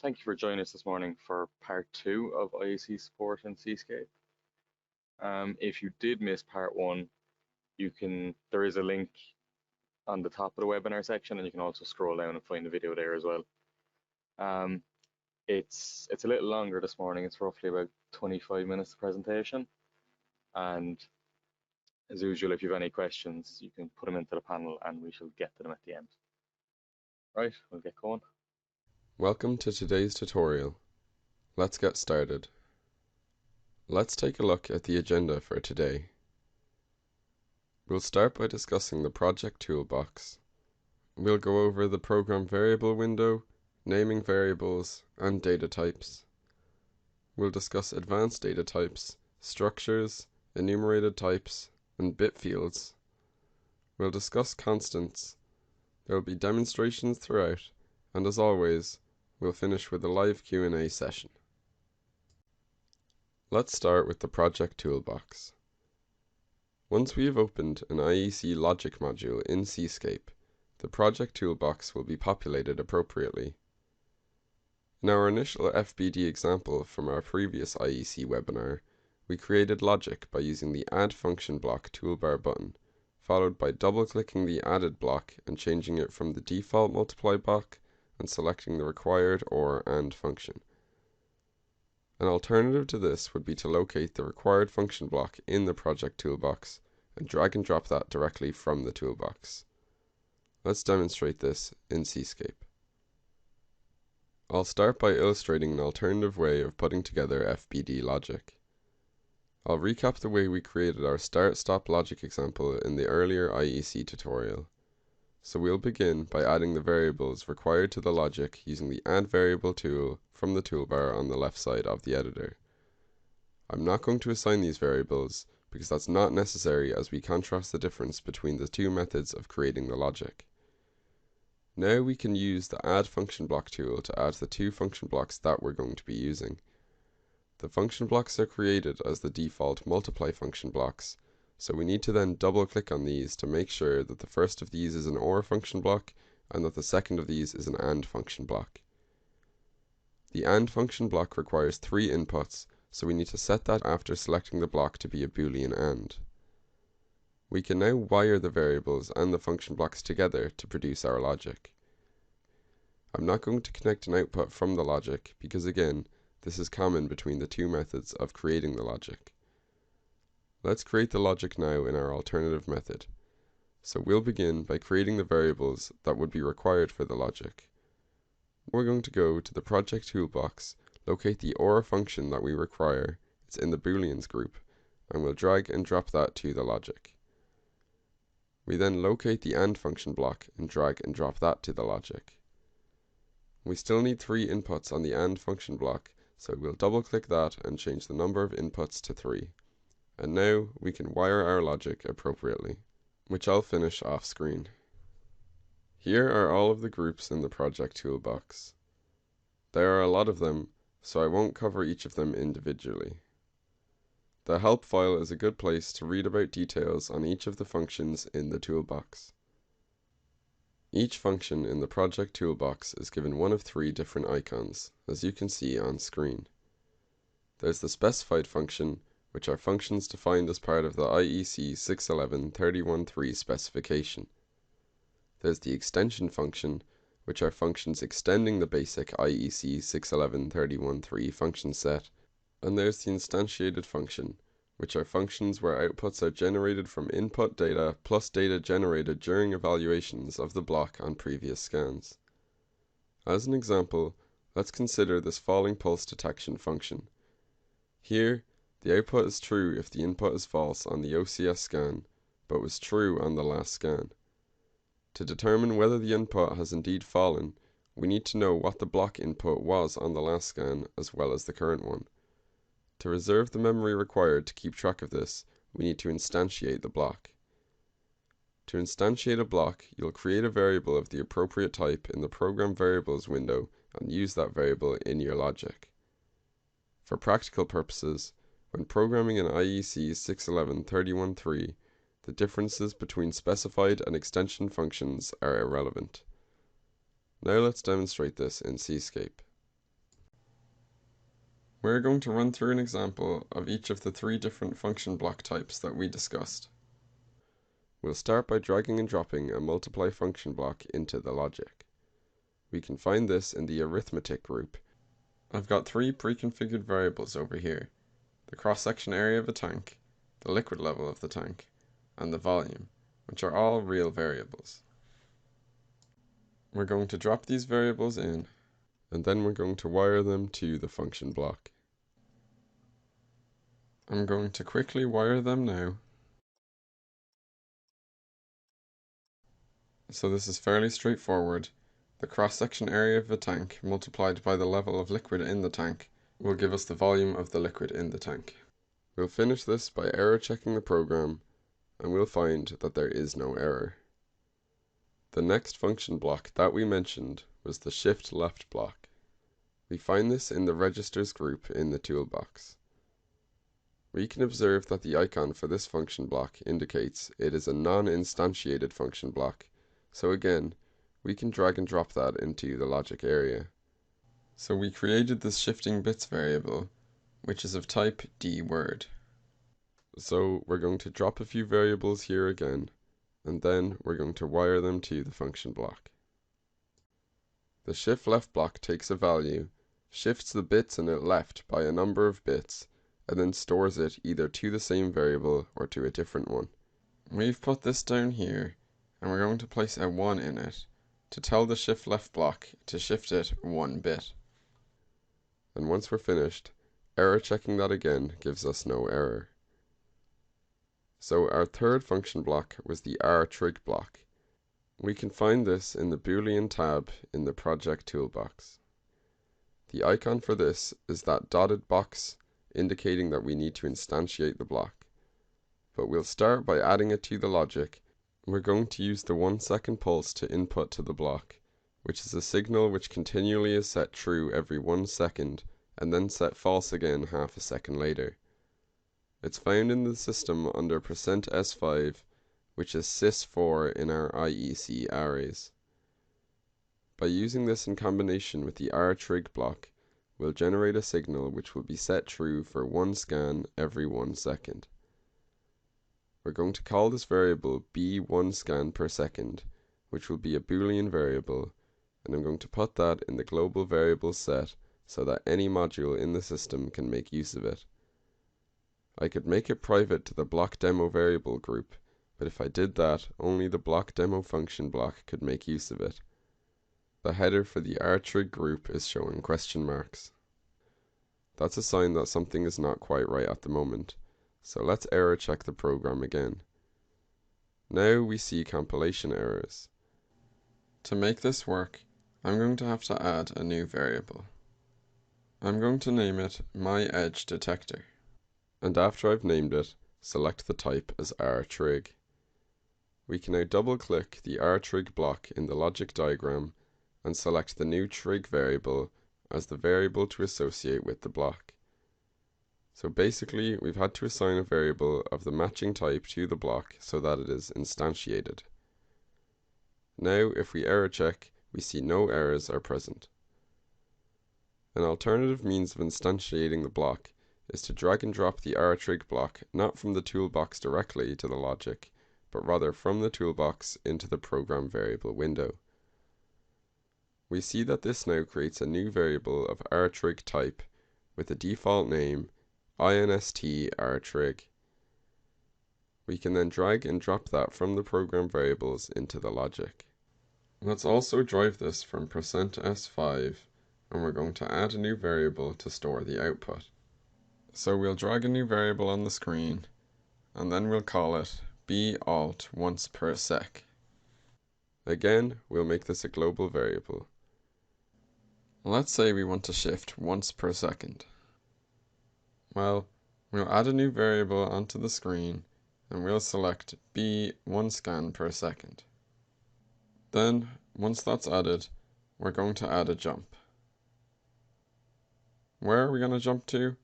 Thank you for joining us this morning for part 2 of IEC support in Cscape. If you did miss part 1, there is a link on the top of the webinar section, and you can also scroll down and find the video there as well. It's a little longer this morning. It's roughly about 25 minutes of presentation, and as usual, if you have any questions, you can put them into the panel and we shall get to them at the end. Right, we'll get going. Welcome to today's tutorial. Let's get started. Let's take a look at the agenda for today. We'll start by discussing the project toolbox. We'll go over the program variable window, naming variables, and data types. We'll discuss advanced data types, structures, enumerated types, and bit fields. We'll discuss constants. There will be demonstrations throughout, and as always, we'll finish with a live Q&A session. Let's start with the project toolbox. Once we have opened an IEC logic module in Cscape, the project toolbox will be populated appropriately. In our initial FBD example from our previous IEC webinar, we created logic by using the Add Function Block toolbar button, followed by double-clicking the added block and changing it from the default multiply block and selecting the required OR AND function. An alternative to this would be to locate the required function block in the project toolbox and drag and drop that directly from the toolbox. Let's demonstrate this in Cscape. I'll start by illustrating an alternative way of putting together FBD logic. I'll recap the way we created our start-stop logic example in the earlier IEC tutorial. So we'll begin by adding the variables required to the logic using the Add Variable tool from the toolbar on the left side of the editor. I'm not going to assign these variables because that's not necessary as we contrast the difference between the two methods of creating the logic. Now we can use the Add Function Block tool to add the two function blocks that we're going to be using. The function blocks are created as the default multiply function blocks, so we need to then double click on these to make sure that the first of these is an OR function block and that the second of these is an AND function block. The AND function block requires 3 inputs, so we need to set that after selecting the block to be a Boolean AND. We can now wire the variables and the function blocks together to produce our logic. I'm not going to connect an output from the logic because again, this is common between the two methods of creating the logic. Let's create the logic now in our alternative method. So we'll begin by creating the variables that would be required for the logic. We're going to go to the project toolbox, locate the OR function that we require, it's in the booleans group, and we'll drag and drop that to the logic. We then locate the AND function block and drag and drop that to the logic. We still need 3 inputs on the AND function block, so we'll double click that and change the number of inputs to 3. And now we can wire our logic appropriately, which I'll finish off screen. Here are all of the groups in the project toolbox. There are a lot of them, so I won't cover each of them individually. The help file is a good place to read about details on each of the functions in the toolbox. Each function in the project toolbox is given one of 3 different icons, as you can see on screen. There's the specified function, which are functions defined as part of the IEC 611-31.3 specification. There's the extension function, which are functions extending the basic IEC 611-31.3 function set, and there's the instantiated function, which are functions where outputs are generated from input data plus data generated during evaluations of the block on previous scans. As an example, let's consider this falling pulse detection function. Here, the output is true if the input is false on the OCS scan, but was true on the last scan. To determine whether the input has indeed fallen, we need to know what the block input was on the last scan as well as the current one. To reserve the memory required to keep track of this, we need to instantiate the block. To instantiate a block, you'll create a variable of the appropriate type in the Program Variables window and use that variable in your logic. For practical purposes, when programming in IEC 611-31.3, the differences between specified and extension functions are irrelevant. Now let's demonstrate this in Cscape. We're going to run through an example of each of the 3 different function block types that we discussed. We'll start by dragging and dropping a multiply function block into the logic. We can find this in the arithmetic group. I've got 3 pre-configured variables over here: the cross-section area of a tank, the liquid level of the tank, and the volume, which are all real variables. We're going to drop these variables in, and then we're going to wire them to the function block. I'm going to quickly wire them now. So this is fairly straightforward. The cross-section area of a tank multiplied by the level of liquid in the tank will give us the volume of the liquid in the tank. We'll finish this by error checking the program, and we'll find that there is no error. The next function block that we mentioned was the shift left block. We find this in the registers group in the toolbox. We can observe that the icon for this function block indicates it is a non-instantiated function block, so again, we can drag and drop that into the logic area. So we created this shifting bits variable, which is of type dword. So we're going to drop a few variables here again, and then we're going to wire them to the function block. The shift left block takes a value, shifts the bits in it left by a number of bits, and then stores it either to the same variable or to a different one. We've put this down here, and we're going to place a 1 in it to tell the shift left block to shift it 1 bit. And once we're finished, error checking that again gives us no error. So our third function block was the rtrig block. We can find this in the Boolean tab in the project toolbox. The icon for this is that dotted box indicating that we need to instantiate the block. But we'll start by adding it to the logic. We're going to use the 1-second pulse to input to the block, which is a signal which continually is set true every 1 second and then set false again half a second later. It's found in the system under %s5, which is sys4 in our IEC arrays. By using this in combination with the rtrig block, we'll generate a signal which will be set true for 1 scan every 1 second. We're going to call this variable b1scan per second, which will be a Boolean variable, and I'm going to put that in the global variables set so that any module in the system can make use of it. I could make it private to the block demo variable group, but if I did that, only the block demo function block could make use of it. The header for the rtrig group is showing question marks. That's a sign that something is not quite right at the moment, so let's error check the program again. Now we see compilation errors. To make this work, I'm going to have to add a new variable. I'm going to name it myEdgeDetector. And after I've named it, select the type as rtrig. We can now double-click the rtrig block in the logic diagram and select the new trig variable as the variable to associate with the block. So basically, we've had to assign a variable of the matching type to the block so that it is instantiated. Now, if we error check, we see no errors are present. An alternative means of instantiating the block is to drag and drop the rtrig block not from the toolbox directly to the logic, but rather from the toolbox into the program variable window. We see that this now creates a new variable of rtrig type with the default name instrtrig. We can then drag and drop that from the program variables into the logic. Let's also drive this from %s5, and we're going to add a new variable to store the output. So we'll drag a new variable on the screen, and then we'll call it balt once per sec. Again, we'll make this a global variable. Let's say we want to shift once per second. Well, we'll add a new variable onto the screen, and we'll select b1scan per second. Then, once that's added, we're going to add a jump. Where are we going to jump to?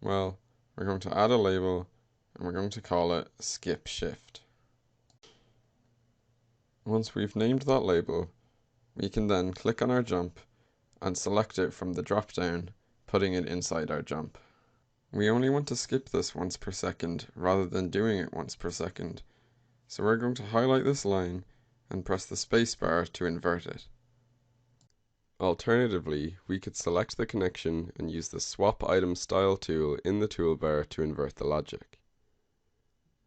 Well, we're going to add a label, and we're going to call it skip shift. Once we've named that label, we can then click on our jump and select it from the drop-down putting it inside our jump. We only want to skip this once per second rather than doing it once per second, so we're going to highlight this line and press the spacebar to invert it. Alternatively, we could select the connection and use the Swap Item Style tool in the toolbar to invert the logic.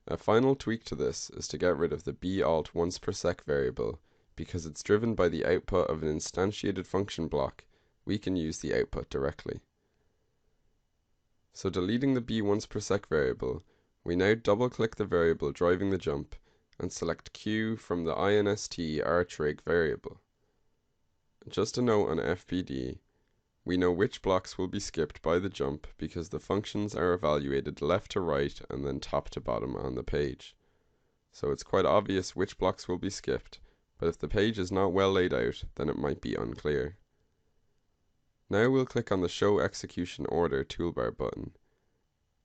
A final tweak to this is to get rid of the balt once per sec variable. Because it's driven by the output of an instantiated function block, we can use the output directly. So deleting the b once per sec variable, we now double-click the variable driving the jump and select q from the instrtrig variable. Just a note on FPD, we know which blocks will be skipped by the jump because the functions are evaluated left to right and then top to bottom on the page. So it's quite obvious which blocks will be skipped, but if the page is not well laid out, then it might be unclear. Now we'll click on the Show Execution Order toolbar button,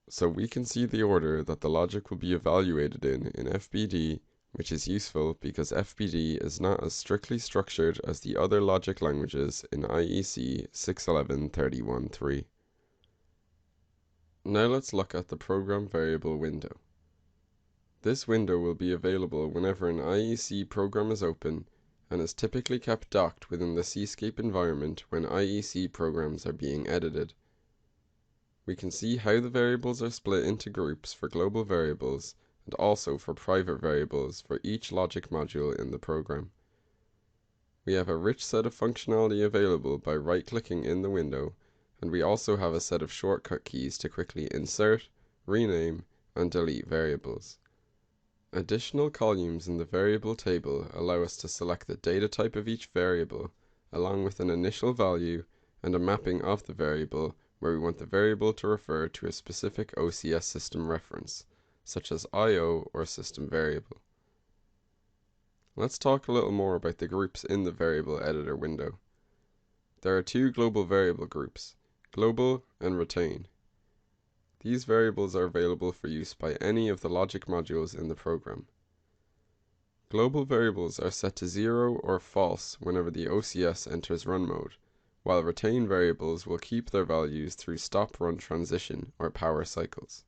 so we can see the order that the logic will be evaluated in FBD, which is useful because FBD is not as strictly structured as the other logic languages in IEC 61131.3. Now let's look at the Program Variable window. This window will be available whenever an IEC program is open and is typically kept docked within the Cscape environment when IEC programs are being edited. We can see how the variables are split into groups for global variables and also for private variables for each logic module in the program. We have a rich set of functionality available by right-clicking in the window, and we also have a set of shortcut keys to quickly insert, rename, and delete variables. Additional columns in the variable table allow us to select the data type of each variable, along with an initial value and a mapping of the variable where we want the variable to refer to a specific OCS system reference, such as IO or system variable. Let's talk a little more about the groups in the variable editor window. There are two global variable groups, global and retain. These variables are available for use by any of the logic modules in the program. Global variables are set to 0 or false whenever the OCS enters run mode, while retain variables will keep their values through stop run transition or power cycles.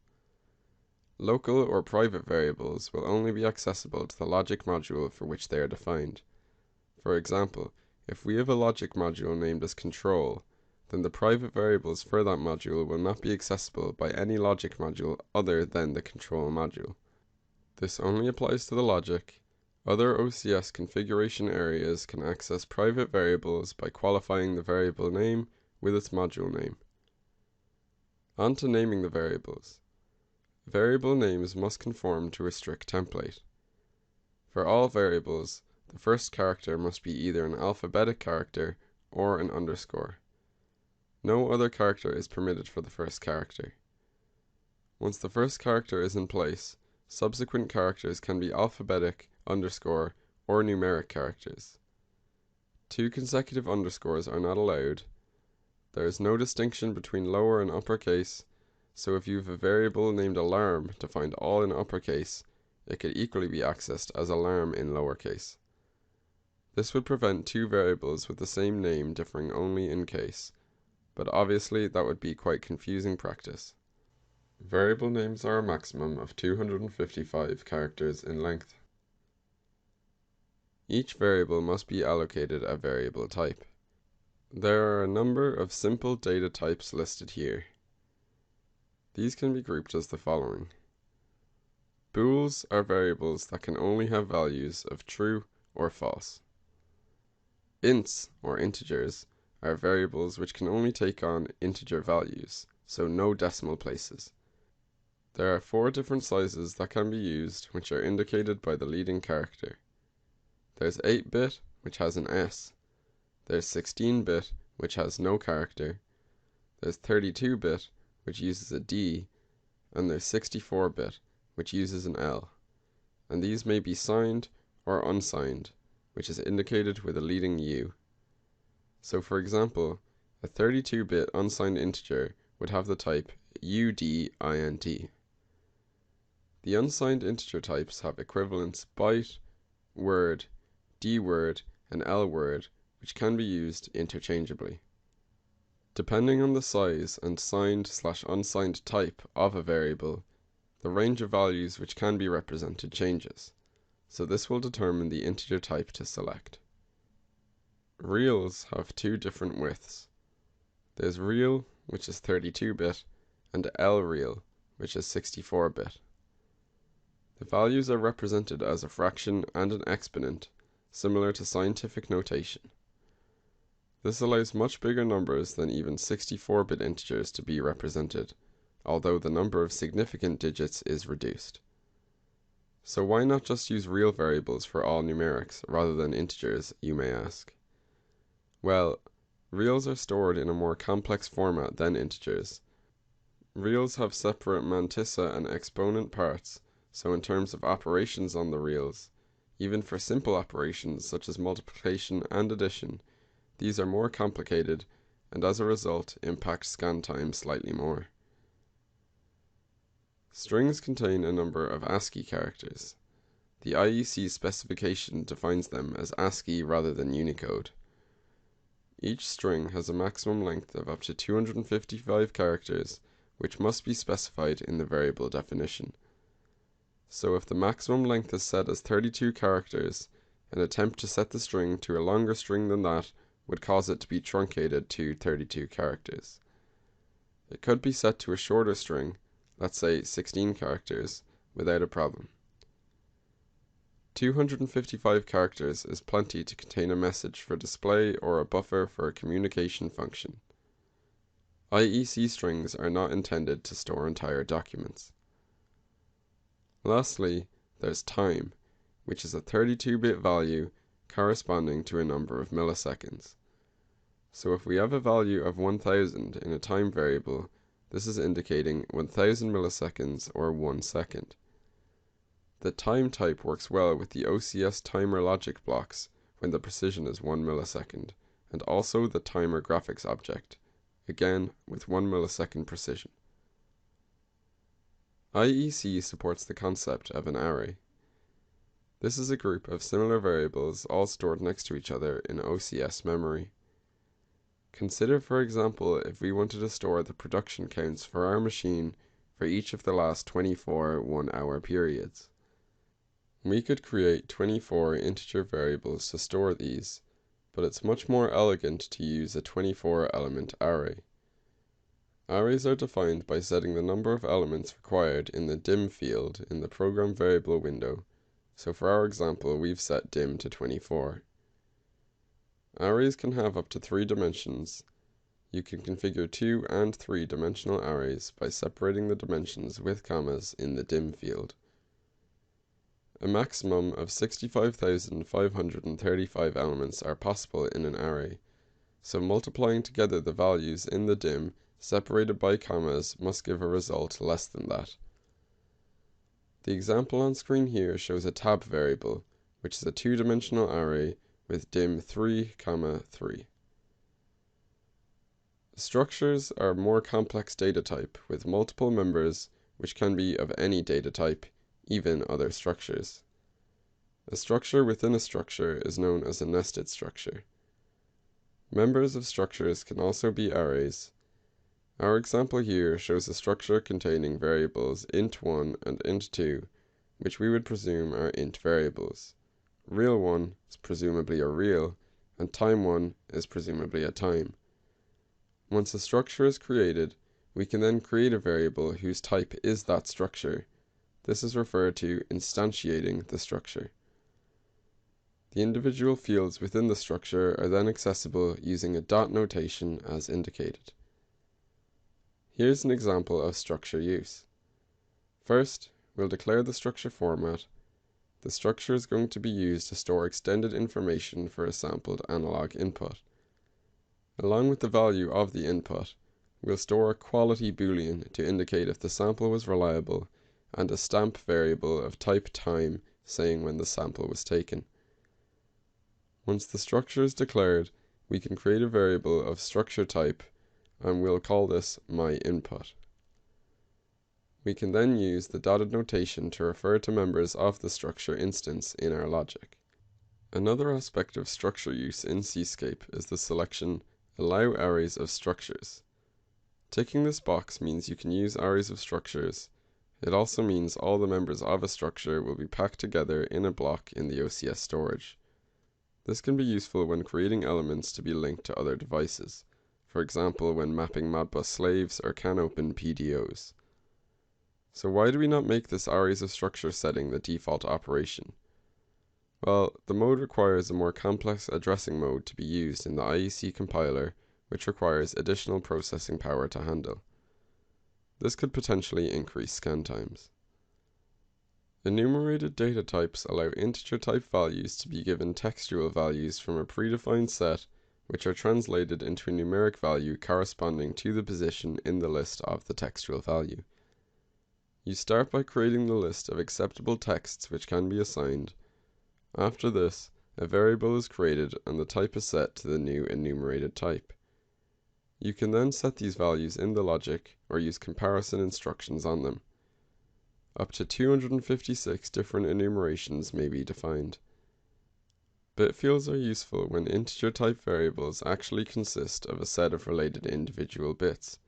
Local or private variables will only be accessible to the logic module for which they are defined. For example, if we have a logic module named as control, then the private variables for that module will not be accessible by any logic module other than the control module. This only applies to the logic. Other OCS configuration areas can access private variables by qualifying the variable name with its module name. On to naming the variables. Variable names must conform to a strict template. For all variables, the first character must be either an alphabetic character or an underscore. No other character is permitted for the first character. Once the first character is in place, subsequent characters can be alphabetic, underscore, or numeric characters. 2 consecutive underscores are not allowed. There is no distinction between lower and uppercase, so if you have a variable named alarm defined all in uppercase, it could equally be accessed as alarm in lowercase. This would prevent 2 variables with the same name differing only in case, but obviously that would be quite confusing practice. Variable names are a maximum of 255 characters in length. Each variable must be allocated a variable type. There are a number of simple data types listed here. These can be grouped as the following. Bools are variables that can only have values of true or false. Ints, or integers, are variables which can only take on integer values, so no decimal places. There are 4 different sizes that can be used, which are indicated by the leading character. There's 8-bit, which has an S. There's 16-bit, which has no character. There's 32-bit, which uses a D, and there's 64-bit, which uses an L. And these may be signed or unsigned, which is indicated with a leading U. So for example, a 32-bit unsigned integer would have the type UDINT. The unsigned integer types have equivalents byte, word, D word, and L word, which can be used interchangeably. Depending on the size and signed/unsigned type of a variable, the range of values which can be represented changes, so this will determine the integer type to select. Reals have two different widths. There's real, which is 32-bit, and LReal, which is 64-bit. The values are represented as a fraction and an exponent, similar to scientific notation. This allows much bigger numbers than even 64-bit integers to be represented, although the number of significant digits is reduced. So why not just use real variables for all numerics rather than integers, you may ask? Well, reals are stored in a more complex format than integers. Reals have separate mantissa and exponent parts, so in terms of operations on the reals, even for simple operations such as multiplication and addition, these are more complicated and as a result impact scan time slightly more. Strings contain a number of ASCII characters. The IEC specification defines them as ASCII rather than Unicode. Each string has a maximum length of up to 255 characters, which must be specified in the variable definition. So if the maximum length is set as 32 characters, an attempt to set the string to a longer string than that would cause it to be truncated to 32 characters. It could be set to a shorter string, let's say 16 characters, without a problem. 255 characters is plenty to contain a message for display or a buffer for a communication function. IEC strings are not intended to store entire documents. Lastly, there's time, which is a 32-bit value corresponding to a number of milliseconds. So if we have a value of 1000 in a time variable, this is indicating 1000 milliseconds or 1 second. The time type works well with the OCS timer logic blocks when the precision is 1 millisecond, and also the timer graphics object, again with 1 millisecond precision. IEC supports the concept of an array. This is a group of similar variables all stored next to each other in OCS memory. Consider, for example, if we wanted to store the production counts for our machine for each of the last 24 one-hour periods. We could create 24 integer variables to store these, but it's much more elegant to use a 24-element array. Arrays are defined by setting the number of elements required in the dim field in the program variable window, so for our example we've set dim to 24. Arrays can have up to 3 dimensions. You can configure 2 and 3 dimensional arrays by separating the dimensions with commas in the dim field. A maximum of 65,535 elements are possible in an array, so multiplying together the values in the dim separated by commas must give a result less than that. The example on screen here shows a tab variable, which is a 2-dimensional array with dim 3, 3. Structures are a more complex data type with multiple members which can be of any data type, even other structures. A structure within a structure is known as a nested structure. Members of structures can also be arrays. Our example here shows a structure containing variables int1 and int2, which we would presume are int variables. Real1 is presumably a real, and time1 is presumably a time. Once a structure is created, we can then create a variable whose type is that structure. This is referred to instantiating the structure. The individual fields within the structure are then accessible using a dot notation as indicated. Here's an example of structure use. First, we'll declare the structure format. The structure is going to be used to store extended information for a sampled analog input. Along with the value of the input, we'll store a quality boolean to indicate if the sample was reliable, and a stamp variable of type time saying when the sample was taken. Once the structure is declared, we can create a variable of structure type, and we'll call this myInput. We can then use the dotted notation to refer to members of the structure instance in our logic. Another aspect of structure use in Cscape is the selection Allow arrays of structures. Ticking this box means you can use arrays of structures. It also means all the members of a structure will be packed together in a block in the OCS storage. This can be useful when creating elements to be linked to other devices, for example when mapping Modbus slaves or CANopen PDOs. So why do we not make this arrays of structure setting the default operation? Well, the mode requires a more complex addressing mode to be used in the IEC compiler, which requires additional processing power to handle. This could potentially increase scan times. Enumerated data types allow integer type values to be given textual values from a predefined set, which are translated into a numeric value corresponding to the position in the list of the textual value. You start by creating the list of acceptable texts which can be assigned. After this, a variable is created and the type is set to the new enumerated type. You can then set these values in the logic or use comparison instructions on them. Up to 256 different enumerations may be defined. Bitfields are useful when integer type variables actually consist of a set of related individual bits,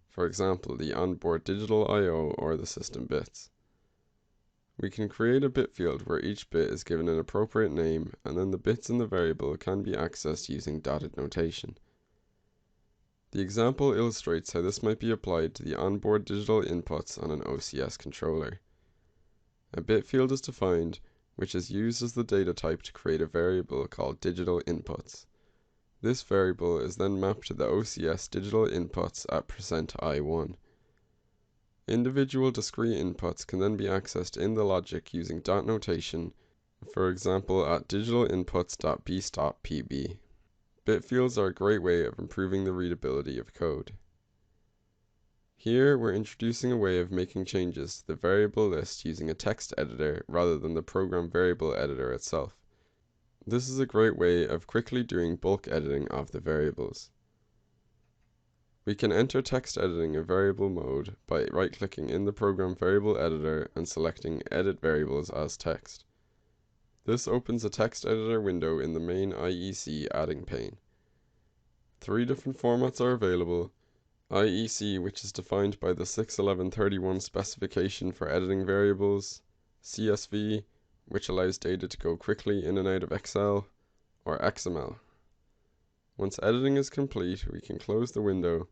for example the onboard digital I/O or the system bits. We can create a bit field where each bit is given an appropriate name, and then the bits in the variable can be accessed using dotted notation. The example illustrates how this might be applied to the onboard digital inputs on an OCS controller. A bit field is defined, which is used as the data type to create a variable called digital inputs. This variable is then mapped to the OCS digital inputs at %i1. Individual discrete inputs can then be accessed in the logic using dot notation, for example at digitalinputs.bstop.pb. Bitfields are a great way of improving the readability of code. Here we're introducing a way of making changes to the variable list using a text editor rather than the program variable editor itself. This is a great way of quickly doing bulk editing of the variables. We can enter text editing in variable mode by right-clicking in the program variable editor and selecting Edit Variables as Text. This opens a text editor window in the main IEC adding pane. 3 different formats are available: IEC, which is defined by the 6.11.31 specification for editing variables, CSV, which allows data to go quickly in and out of Excel, or XML. Once editing is complete, we can close the window.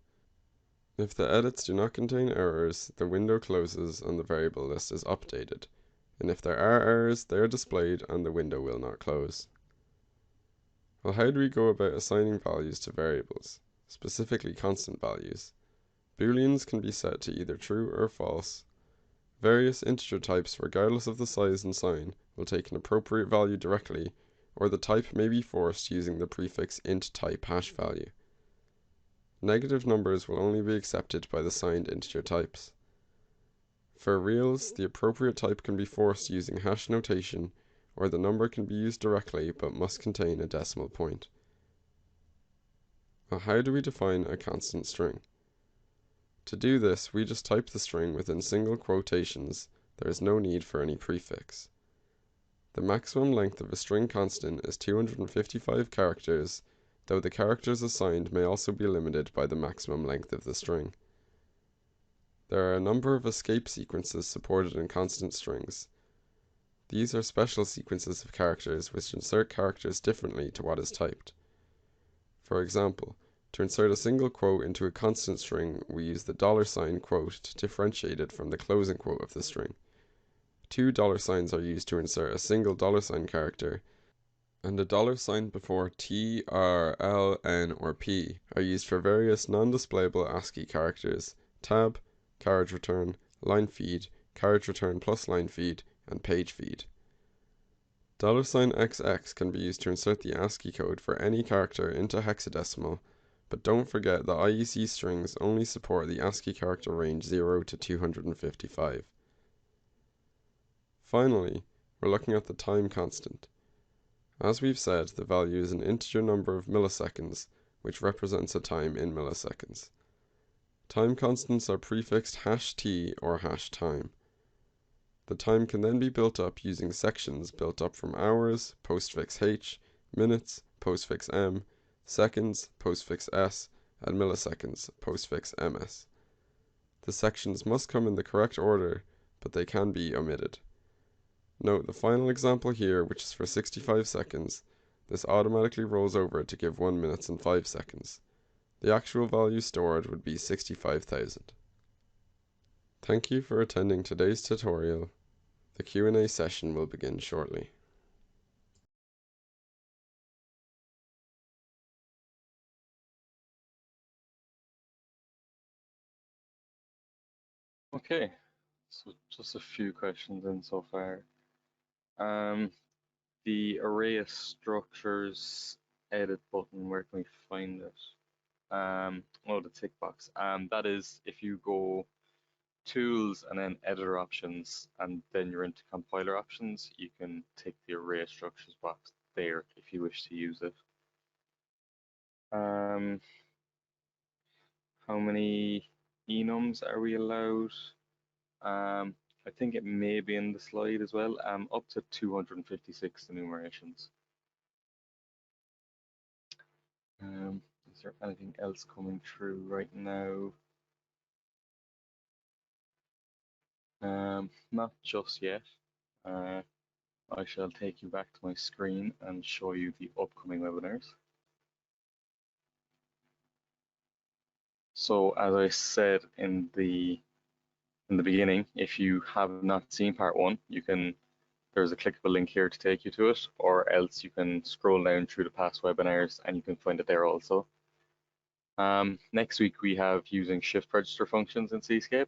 If the edits do not contain errors, the window closes and the variable list is updated, and if there are errors, they are displayed and the window will not close. Well, how do we go about assigning values to variables, specifically constant values? Booleans can be set to either true or false. Various integer types, regardless of the size and sign, will take an appropriate value directly, or the type may be forced using the prefix int type hash value. Negative numbers will only be accepted by the signed integer types. For reals, the appropriate type can be forced using hash notation, or the number can be used directly but must contain a decimal point. Well, how do we define a constant string? To do this, we just type the string within single quotations. There is no need for any prefix. The maximum length of a string constant is 255 characters, though the characters assigned may also be limited by the maximum length of the string. There are a number of escape sequences supported in constant strings. These are special sequences of characters which insert characters differently to what is typed. For example, to insert a single quote into a constant string, we use the $ quote to differentiate it from the closing quote of the string. 2 $ are used to insert a single $ character, and a $ before T, R, L, N, or P are used for various non-displayable ASCII characters: tab, carriage return, line feed, carriage return plus line feed, and page feed. $XX can be used to insert the ASCII code for any character into hexadecimal, but don't forget that IEC strings only support the ASCII character range 0 to 255. Finally, we're looking at the time constant. As we've said, the value is an integer number of milliseconds, which represents a time in milliseconds. Time constants are prefixed #t or #time. The time can then be built up using sections built up from hours, postfix h, minutes, postfix m, seconds, postfix S, and milliseconds, postfix MS. The sections must come in the correct order, but they can be omitted. Note the final example here, which is for 65 seconds, this automatically rolls over to give 1 minute and 5 seconds. The actual value stored would be 65,000. Thank you for attending today's tutorial. The Q&A session will begin shortly. Okay, so just a few questions in so far. The array of structures edit button, where can we find it? Oh, the tick box. That is if you go tools and then editor options and then you're into compiler options, you can tick the array of structures box there if you wish to use it. How many enums are we allowed? I think it may be in the slide as well. Up to 256 enumerations. Is there anything else coming through right now? Not just yet. I shall take you back to my screen and show you the upcoming webinars. So as I said in the beginning, if you have not seen part one, there's a clickable link here to take you to it, or else you can scroll down through the past webinars and you can find it there also. Next week we have using shift register functions in Cscape,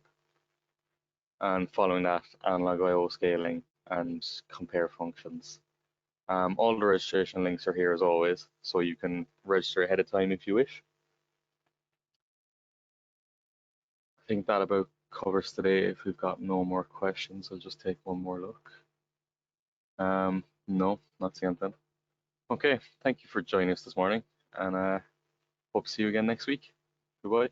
and following that, analog I/O scaling and compare functions. All the registration links are here as always, so you can register ahead of time if you wish. I think that about covers today. If we've got no more questions, I'll just take one more look. No, not seeing anything. Okay, thank you for joining us this morning, and hope to see you again next week. Goodbye.